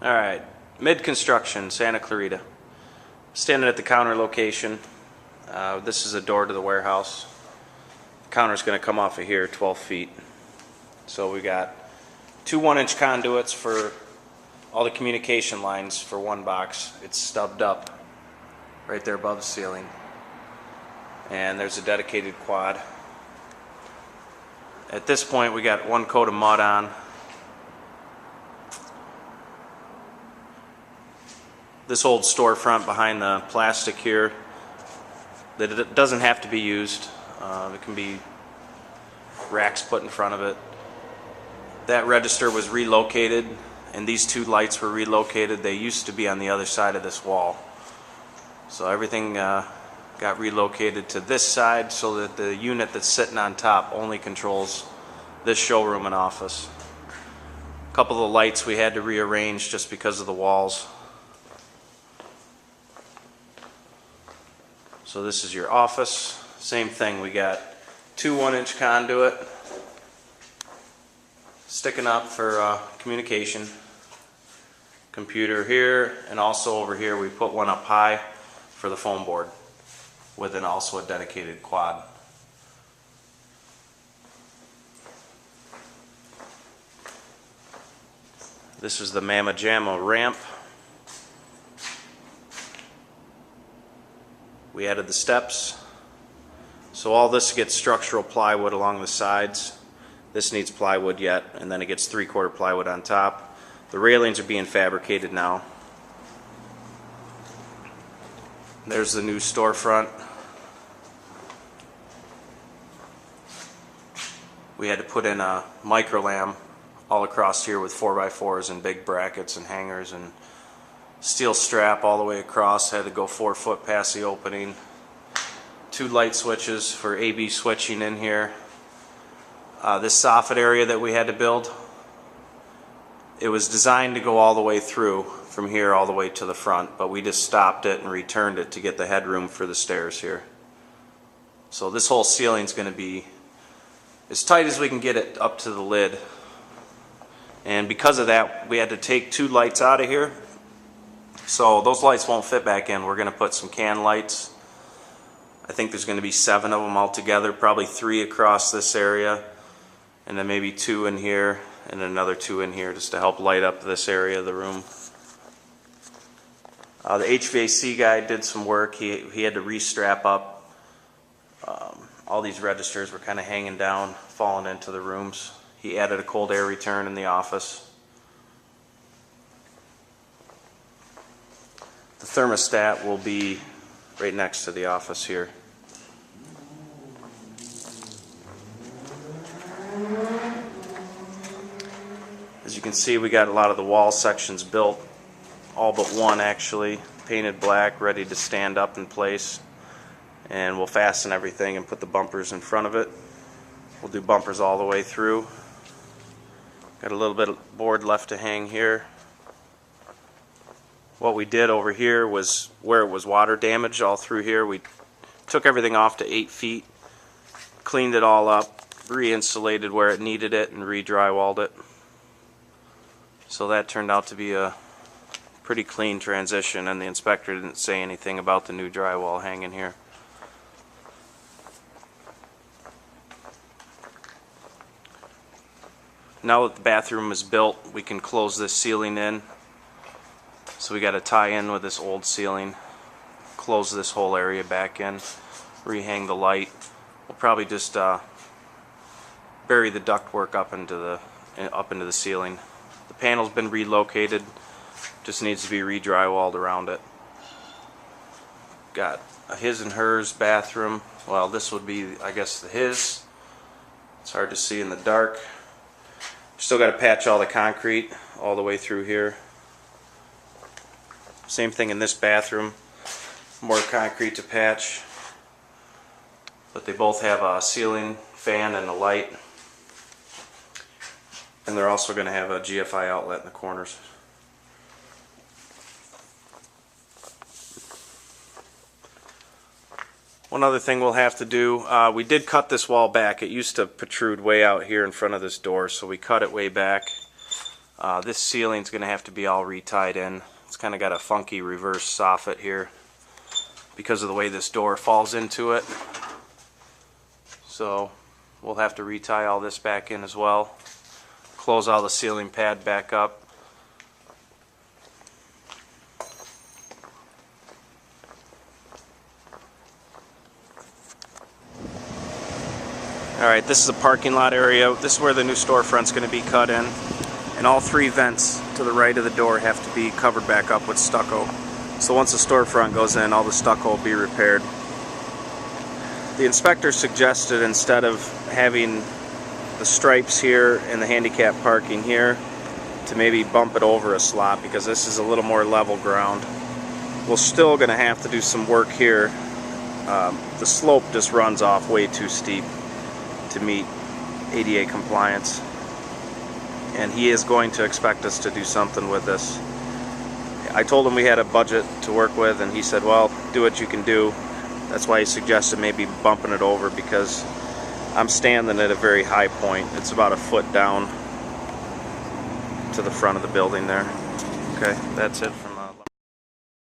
Alright, mid-construction, Santa Clarita. Standing at the counter location. This is a door to the warehouse. The counter's going to come off of here 12 feet. So we got two 1-inch conduits for all the communication lines for one box. It's stubbed up right there above the ceiling. And there's a dedicated quad. At this point we got one coat of mud on. This old storefront behind the plastic here, that it doesn't have to be used. It can be racks put in front of it. That register was relocated, and these two lights were relocated. They used to be on the other side of this wall. So everything got relocated to this side so that the unit that's sitting on top only controls this showroom and office. A couple of the lights we had to rearrange just because of the walls. So this is your office. Same thing, we got two 1-inch conduit sticking up for communication. Computer here, and also over here we put one up high for the phone board with also a dedicated quad. This is the Mamma Jamma ramp. We added the steps. So all this gets structural plywood along the sides. This needs plywood yet, and then it gets 3/4 plywood on top. The railings are being fabricated now. There's the new storefront. We had to put in a microlam all across here with 4x4s and big brackets and hangers and steel strap all the way across. Had to go 4 foot past the opening. Two light switches for AB switching in here. This soffit area that we had to build, it was designed to go all the way through from here all the way to the front, but we just stopped it and returned it to get the headroom for the stairs here. So this whole ceiling is going to be as tight as we can get it up to the lid. And because of that, we had to take two lights out of here. So those lights won't fit back in. We're going to put some can lights. I think there's going to be 7 of them altogether, probably 3 across this area, and then maybe 2 in here, and another 2 in here just to help light up this area of the room. The HVAC guy did some work. He had to re-strap up. All these registers were kind of hanging down, falling into the rooms. He added a cold air return in the office. The thermostat will be right next to the office here. As you can see, we got a lot of the wall sections built, all but one actually, painted black, ready to stand up in place. And we'll fasten everything and put the bumpers in front of it. We'll do bumpers all the way through. Got a little bit of board left to hang here. What we did over here was where it was water damage all through here. We took everything off to 8 feet, cleaned it all up, re-insulated where it needed it, and re-drywalled it. So that turned out to be a pretty clean transition, and the inspector didn't say anything about the new drywall hanging here. Now that the bathroom is built, we can close this ceiling in. So we got to tie in with this old ceiling, close this whole area back in, rehang the light. We'll probably just bury the ductwork up into the ceiling. The panel's been relocated, just needs to be re-drywalled around it. Got a his and hers bathroom. Well, this would be, I guess, the his. It's hard to see in the dark. Still got to patch all the concrete all the way through here. Same thing in this bathroom. More concrete to patch. But they both have a ceiling fan and a light. And they're also going to have a GFI outlet in the corners. One other thing we'll have to do, we did cut this wall back. It used to protrude way out here in front of this door, so we cut it way back. This ceiling's going to have to be all retied in. It's kind of got a funky reverse soffit here because of the way this door falls into it. So we'll have to retie all this back in as well. Close all the ceiling pad back up. Alright, this is a parking lot area. This is where the new storefront's going to be cut in. And all 3 vents to the right of the door have to be covered back up with stucco. So once the storefront goes in, all the stucco will be repaired. The inspector suggested, instead of having the stripes here and the handicap parking here, to maybe bump it over a slot, because this is a little more level ground. We're still going to have to do some work here. The slope just runs off way too steep to meet ADA compliance. And he is going to expect us to do something with this. I told him we had a budget to work with, and he said, well, do what you can do. That's why he suggested maybe bumping it over, because I'm standing at a very high point. It's about a foot down to the front of the building there. Okay, that's it from